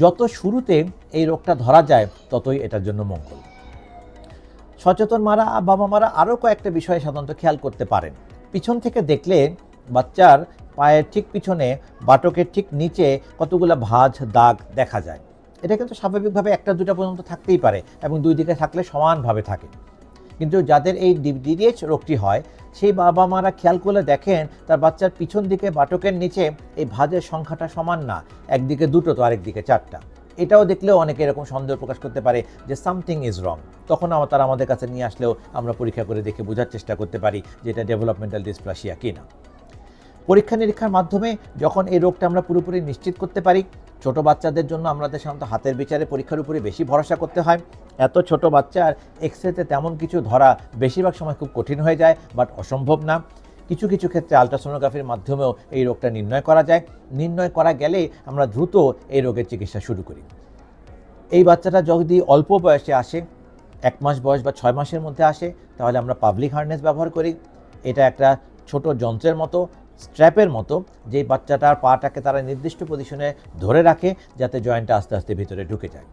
যত শুরুতে এই রোগটা ধরা যায় ততই এটার জন্য মঙ্গল। সচেতন বাবা মারা আরও কয়েকটা বিষয় সাধারণত খেয়াল করতে পারেন। পিছন থেকে দেখলে বাচ্চার পায়ের ঠিক পিছনে বাটকের ঠিক নিচে কতগুলো ভাঁজ দাগ দেখা যায়। এটা কিন্তু স্বাভাবিকভাবে একটা দুটা পর্যন্ত থাকতেই পারে এবং দুই দিকে থাকলে সমানভাবে থাকে। কিন্তু যাদের এই DDH রোগটি হয় সেই বাবা মারা খেয়াল করলে দেখেন তার বাচ্চার পিছন দিকে বাটকের নিচে এই ভাঁজের সংখ্যাটা সমান না, একদিকে দুটো তো আরেকদিকে চারটা। এটাও দেখলেও অনেকে এরকম সন্দেহ প্রকাশ করতে পারে যে সামথিং ইজ রং। তখন তারা আমাদের কাছে নিয়ে আসলেও আমরা পরীক্ষা করে দেখে বোঝার চেষ্টা করতে পারি যে এটা ডেভেলপমেন্টাল ডিসপ্লাসিয়া কিনা। পরীক্ষা নিরীক্ষার মাধ্যমে যখন এই রোগটা আমরা পুরোপুরি নিশ্চিত করতে পারি, ছোট বাচ্চাদের জন্য আমাদের সাধারণত হাতের বিচারে পরীক্ষার উপরে বেশি ভরসা করতে হয়। এত ছোট বাচ্চার এক্সরেতে তেমন কিছু ধরা বেশিরভাগ সময় খুব কঠিন হয়ে যায়, বাট অসম্ভব না। কিছু কিছু ক্ষেত্রে আলট্রাসোনোগ্রাফির মাধ্যমেও এই রোগটা নির্ণয় করা যায়। নির্ণয় করা গেলে আমরা দ্রুত এই রোগের চিকিৎসা শুরু করি। এই বাচ্চাটা যদি অল্প বয়সে আসে, 1 মাস বয়স বা 6 মাসের মধ্যে আসে, তাহলে আমরা পাবলিক হার্নেস ব্যবহার করি। এটা একটা ছোট যন্ত্রের মতো, স্ট্র্যাপের মতো, যেই বাচ্চাটার পাটাকে তারা নির্দিষ্ট পজিশনে ধরে রাখে যাতে জয়েন্টটা আস্তে আস্তে ভিতরে ঢুকে যায়।